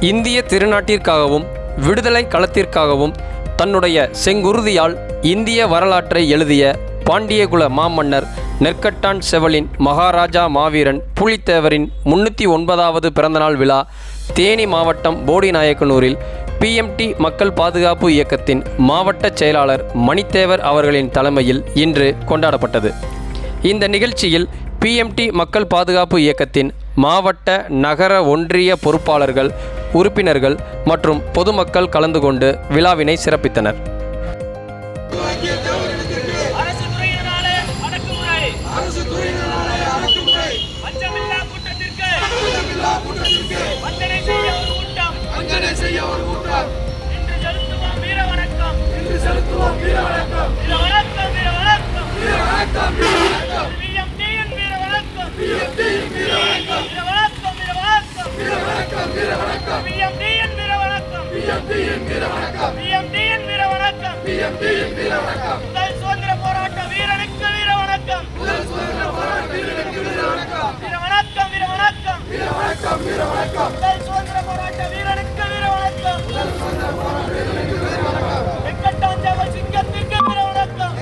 இந்திய திருநாட்டிற்காகவும் விடுதலை களத்திற்காகவும் தன்னுடைய செங்குருதியால் இந்திய வரலாற்றை எழுதிய பாண்டியகுல மாமன்னர் நெற்கட்டான் செவலின் மகாராஜா மாவீரன் புலித்தேவரின் 309வது பிறந்தநாள் விழா தேனி மாவட்டம் போடிநாயக்கனூரில் பிஎம்டி மக்கள் பாதுகாப்பு இயக்கத்தின் மாவட்ட செயலாளர் மணித்தேவர் அவர்களின் தலைமையில் இன்று கொண்டாடப்பட்டது. இந்த நிகழ்ச்சியில் பிஎம்டி மக்கள் பாதுகாப்பு இயக்கத்தின் மாவட்ட நகர ஒன்றிய பொறுப்பாளர்கள், உறுப்பினர்கள் மற்றும் பொதுமக்கள் கலந்து கொண்டு விழாவினை சிறப்பித்தனர். சுதந்திர போராட்ட வீரனுக்கு வீர வணக்கம். சுதந்திர போராட்ட வீரனுக்கு வீர வணக்கம். வெங்கட்டாஞ்சேவல் சிங்கத்திற்கு வீர வணக்கம்.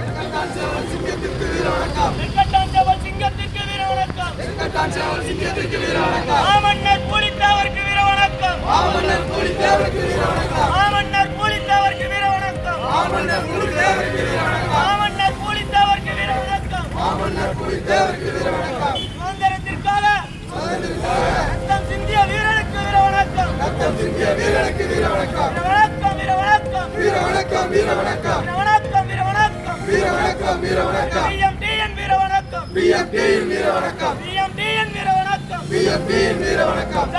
வெங்கட்டாஞ்சேவல் சிங்கத்திற்கு வீர வணக்கம். மாமன்னர் புலித்தேவருக்கு வீர வணக்கம். மாமன்னர் புலித்தேவருக்கு வீர வணக்கம். மாமன்னர் புலித்தேவருக்கு வீர வணக்கம். மாமன்னர் புலித்தேவருக்கு வீர வணக்கம். மாமன்னர் புலித்தேவருக்கு வீர வணக்கம். மாமன்னர் புலித்தேவருக்கு வீர வணக்கம். சுதந்திரத்திற்காக ரத்தம் சிந்திய வீரனுக்கு வீர வணக்கம். ரத்தம் சிந்திய வீரனுக்கு வீர வணக்கம். வீர வணக்கம். வீர வணக்கம். வீர வணக்கம். வீர வணக்கம். வீர வணக்கம். வீர வணக்கம். வீர வணக்கம். வீர வணக்கம். பிஎம்டியின் வீர வணக்கம். பிஎம்டியின் வீர வணக்கம். பிஎம்டியின் வீர வணக்கம். பிஎம்டியின் வீர வணக்கம்.